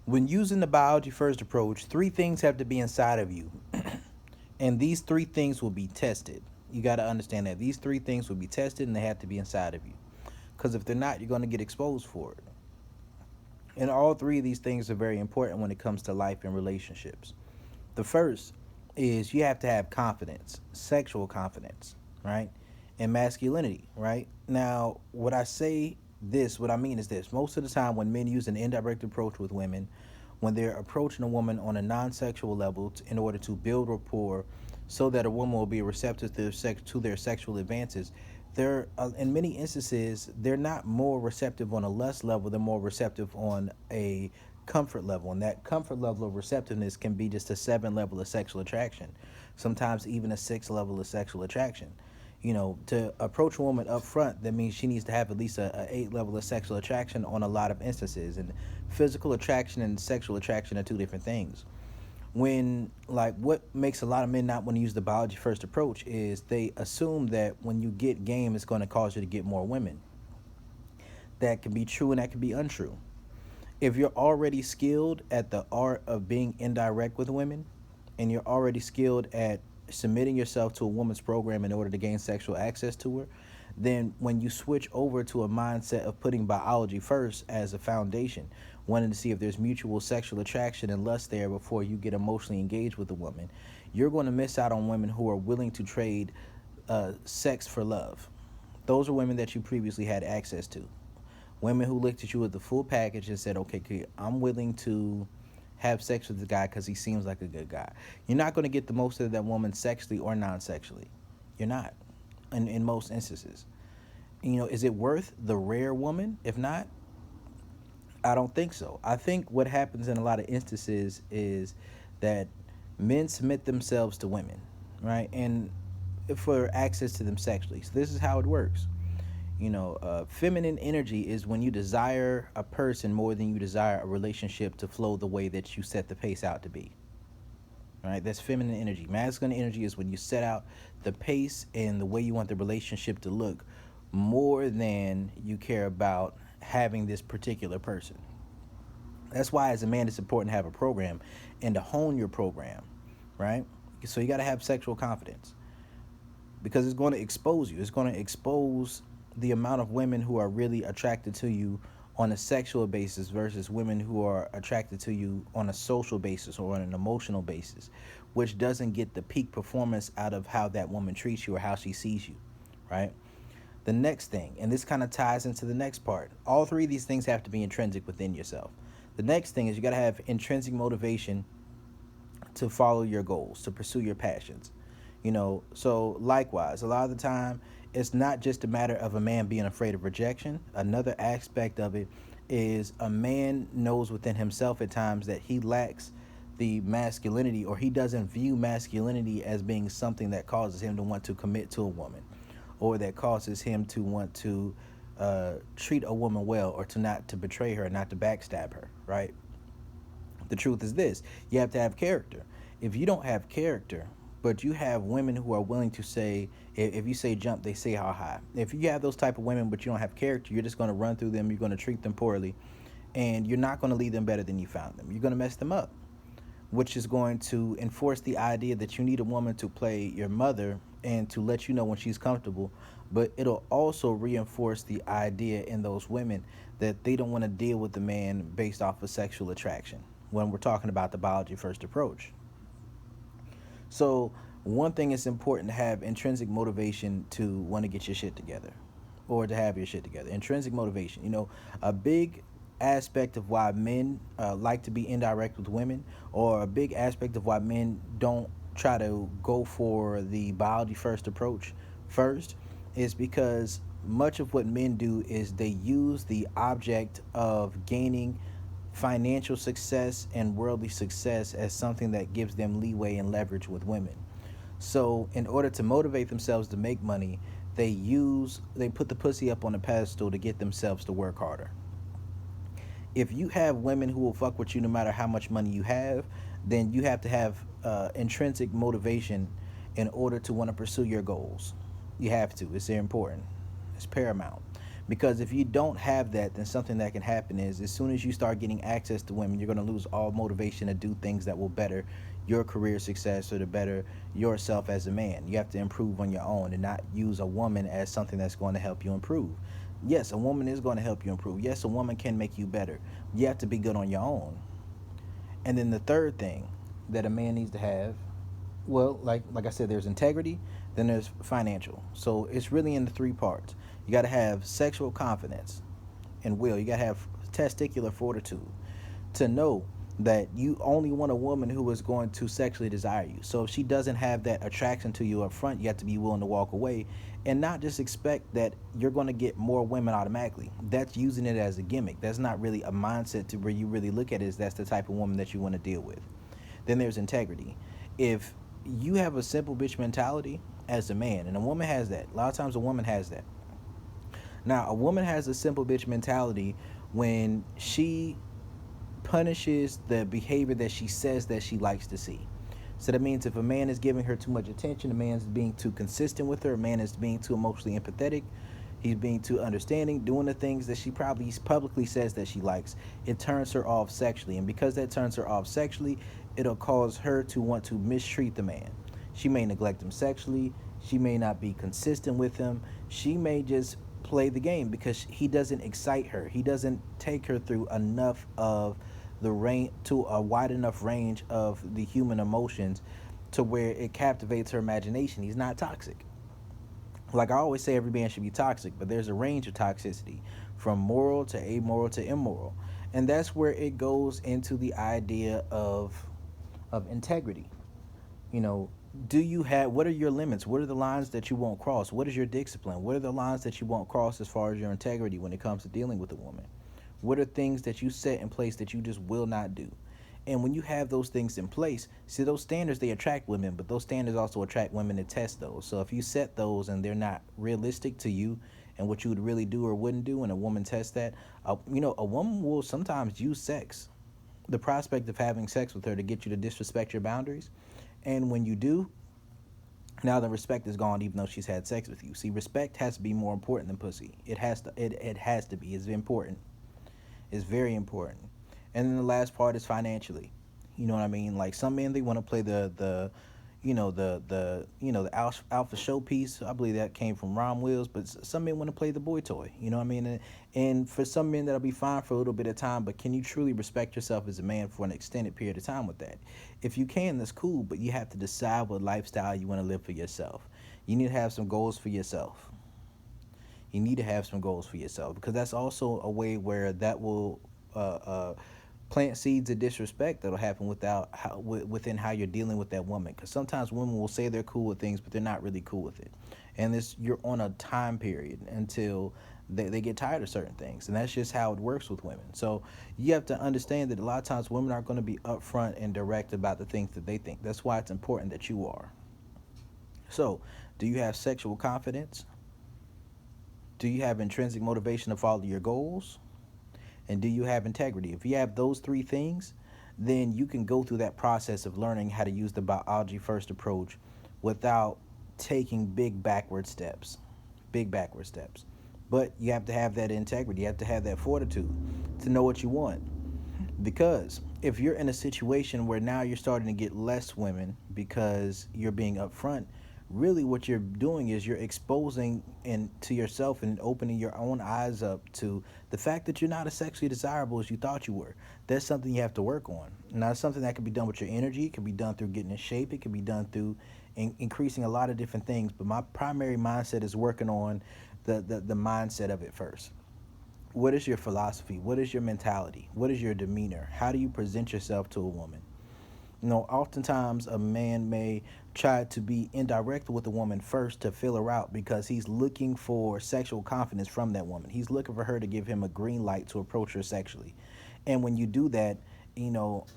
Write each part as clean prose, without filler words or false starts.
When using the biology first approach, three things have to be inside of you. And these three things will be tested. You got to understand that these three things will be tested and they have to be inside of you. Because if they're not, you're going to get exposed for it. And all three of these things are very important when it comes to life and relationships. The first is you have to have confidence, sexual confidence, right? And masculinity, right? Now, what I mean is this: most of the time, when men use an indirect approach with women, when they're approaching a woman on a non sexual level in order to build rapport so that a woman will be receptive to their sexual advances, in many instances, they're not more receptive on a lust level, they're more receptive on a comfort level. And that comfort level of receptiveness can be just a 7 level of sexual attraction, sometimes even a 6 level of sexual attraction. To approach a woman up front, that means she needs to have at least a 8 level of sexual attraction on a lot of instances. And physical attraction and sexual attraction are two different things. What makes a lot of men not want to use the biology first approach is they assume that when you get game, it's going to cause you to get more women. That can be true and that can be untrue. If you're already skilled at the art of being indirect with women, and you're already skilled at submitting yourself to a woman's program in order to gain sexual access to her, then when you switch over to a mindset of putting biology first as a foundation, wanting to see if there's mutual sexual attraction and lust there before you get emotionally engaged with a woman, you're going to miss out on women who are willing to trade sex for love. Those are women that you previously had access to. Women who looked at you with the full package and said, okay, I'm willing to have sex with the guy because he seems like a good guy. You're not going to get the most of that woman sexually or non-sexually. You're not, in most instances. Is it worth the rare woman? If not, I don't think so. I think what happens in a lot of instances is that men submit themselves to women, right? And for access to them sexually. So this is how it works. Feminine energy is when you desire a person more than you desire a relationship to flow the way that you set the pace out to be. Right? That's feminine energy. Masculine energy is when you set out the pace and the way you want the relationship to look more than you care about having this particular person. That's why, as a man, it's important to have a program and to hone your program, right? So you got to have sexual confidence because it's going to expose you. It's going to expose the amount of women who are really attracted to you on a sexual basis versus women who are attracted to you on a social basis or on an emotional basis, which doesn't get the peak performance out of how that woman treats you or how she sees you, right? The next thing, and this kind of ties into the next part, all three of these things have to be intrinsic within yourself. The next thing is you got to have intrinsic motivation to follow your goals, to pursue your passions. So likewise, a lot of the time, it's not just a matter of a man being afraid of rejection. Another aspect of it is a man knows within himself at times that he lacks the masculinity, or he doesn't view masculinity as being something that causes him to want to commit to a woman, or that causes him to want to treat a woman well, or to not to betray her, not to backstab her, right? The truth is this: you have to have character. If you don't have character, but you have women who are willing to say, if you say jump, they say how high. If you have those type of women, but you don't have character, you're just going to run through them. You're going to treat them poorly, and you're not going to leave them better than you found them. You're going to mess them up, which is going to enforce the idea that you need a woman to play your mother and to let you know when she's comfortable. But it'll also reinforce the idea in those women that they don't want to deal with the man based off of sexual attraction when we're talking about the biology first approach. So, one thing is important to have intrinsic motivation to want to get your shit together or to have your shit together. Intrinsic motivation. A big aspect of why men like to be indirect with women, or a big aspect of why men don't try to go for the biology first approach first, is because much of what men do is they use the object of gaining financial success and worldly success as something that gives them leeway and leverage with women. So, in order to motivate themselves to make money, they put the pussy up on a pedestal to get themselves to work harder. If you have women who will fuck with you no matter how much money you have, then you have to have intrinsic motivation in order to want to pursue your goals. You have to. It's very important. It's paramount. Because if you don't have that, then something that can happen is as soon as you start getting access to women, you're going to lose all motivation to do things that will better your career success or to better yourself as a man. You have to improve on your own and not use a woman as something that's going to help you improve. Yes, a woman is going to help you improve. Yes, a woman can make you better. You have to be good on your own. And then the third thing that a man needs to have, well, like I said, there's integrity, then there's financial. So it's really in the three parts. You got to have sexual confidence and will. You got to have testicular fortitude to know that you only want a woman who is going to sexually desire you. So if she doesn't have that attraction to you up front, you have to be willing to walk away and not just expect that you're going to get more women automatically. That's using it as a gimmick. That's not really a mindset to where you really look at it as that's the type of woman that you want to deal with. Then there's integrity. If you have a simple bitch mentality as a man, and a woman has that, a lot of times a woman has that. Now, a woman has a simple bitch mentality when she punishes the behavior that she says that she likes to see. So that means if a man is giving her too much attention, a man is being too consistent with her, a man is being too emotionally empathetic, he's being too understanding, doing the things that she probably publicly says that she likes, it turns her off sexually. And because that turns her off sexually, it'll cause her to want to mistreat the man. She may neglect him sexually, she may not be consistent with him, she may just play the game because he doesn't excite her. He doesn't take her through enough of the range, to a wide enough range of the human emotions to where it captivates her imagination. He's not toxic. Like I always say, every man should be toxic, but there's a range of toxicity from moral to amoral to immoral. And that's where it goes into the idea of integrity. You know, do you have, what are your limits? What are the lines that you won't cross? What is your discipline? What are the lines that you won't cross as far as your integrity when it comes to dealing with a woman? What are things that you set in place that you just will not do? And when you have those things in place, see, those standards, they attract women, but those standards also attract women to test those. So if you set those and they're not realistic to you and what you would really do or wouldn't do, and a woman tests that, a woman will sometimes use sex, the prospect of having sex with her, to get you to disrespect your boundaries. And when you do, now the respect is gone, even though she's had sex with you. See, respect has to be more important than pussy. It has to. It has to be. It's important. It's very important. And then the last part is financially. You know what I mean? Like some men, they want to play the alpha showpiece. I believe that came from Ron Wills, but some men want to play the boy toy. You know what I mean? And for some men, that'll be fine for a little bit of time. But can you truly respect yourself as a man for an extended period of time with that? If you can, that's cool. But you have to decide what lifestyle you want to live for yourself. You need to have some goals for yourself. You need to have some goals for yourself, because that's also a way where that will plant seeds of disrespect that'll happen within how you're dealing with that woman. Because sometimes women will say they're cool with things, but they're not really cool with it. And you're on a time period until they get tired of certain things. And that's just how it works with women. So you have to understand that a lot of times women aren't going to be upfront and direct about the things that they think. That's why it's important that you are. So, do you have sexual confidence? Do you have intrinsic motivation to follow your goals? And do you have integrity? If you have those three things, then you can go through that process of learning how to use the biology first approach without taking big backward steps. Big backward steps. But you have to have that integrity. You have to have that fortitude to know what you want. Because if you're in a situation where now you're starting to get less women because you're being upfront, really what you're doing is you're exposing to yourself and opening your own eyes up to the fact that you're not as sexually desirable as you thought you were. That's something you have to work on. Now, it's something that can be done with your energy. It can be done through getting in shape. It can be done through increasing a lot of different things. But my primary mindset is working on the mindset of it first. What is your philosophy? What is your mentality? What is your demeanor? How do you present yourself to a woman? You know, oftentimes a man may try to be indirect with a woman first to fill her out because he's looking for sexual confidence from that woman. He's looking for her to give him a green light to approach her sexually. And when you do that,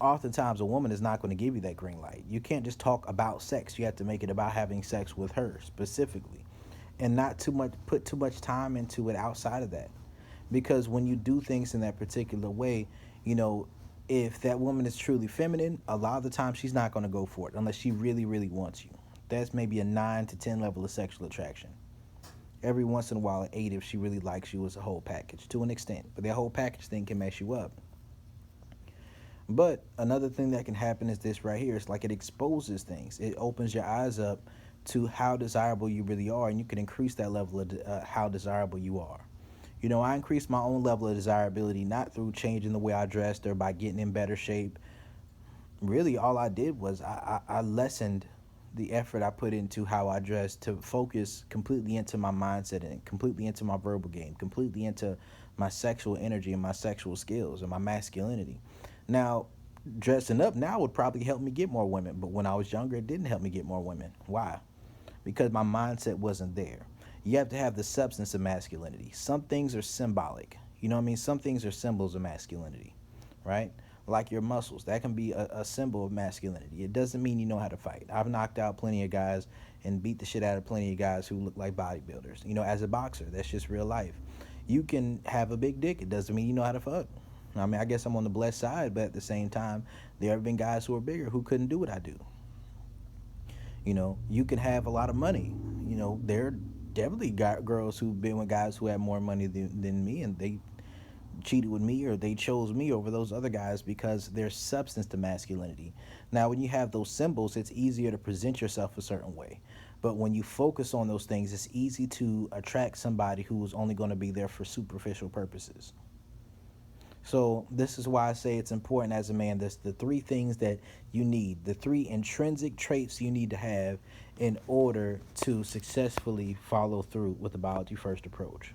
oftentimes a woman is not going to give you that green light. You can't just talk about sex. You have to make it about having sex with her specifically, and not put too much time into it outside of that. Because when you do things in that particular way, if that woman is truly feminine, a lot of the time she's not going to go for it unless she really, really wants you. That's maybe a 9 to 10 level of sexual attraction. Every once in a while, an 8 if she really likes you is a whole package to an extent, but that whole package thing can mess you up. But another thing that can happen is this right here. It's like it exposes things. It opens your eyes up to how desirable you really are, and you can increase that level of how desirable you are. You know, I increased my own level of desirability not through changing the way I dressed or by getting in better shape. Really, all I did was I lessened the effort I put into how I dress to focus completely into my mindset and completely into my verbal game, completely into my sexual energy and my sexual skills and my masculinity. Now, dressing up now would probably help me get more women, but when I was younger, it didn't help me get more women. Why? Because my mindset wasn't there. You have to have the substance of masculinity. Some things are symbolic. You know what I mean? Some things are symbols of masculinity, right? Like your muscles. That can be a symbol of masculinity. It doesn't mean you know how to fight. I've knocked out plenty of guys and beat the shit out of plenty of guys who look like bodybuilders. You know, as a boxer, that's just real life. You can have a big dick. It doesn't mean you know how to fuck. I mean, I guess I'm on the blessed side, but at the same time, there have been guys who are bigger who couldn't do what I do. You know, you can have a lot of money. You know, there are definitely girls who've been with guys who had more money than me, and they cheated with me or they chose me over those other guys because there's substance to masculinity. Now, when you have those symbols, it's easier to present yourself a certain way. But when you focus on those things, it's easy to attract somebody who's only going to be there for superficial purposes. So this is why I say it's important as a man. There's the three things that you need, the three intrinsic traits you need to have in order to successfully follow through with the biology first approach.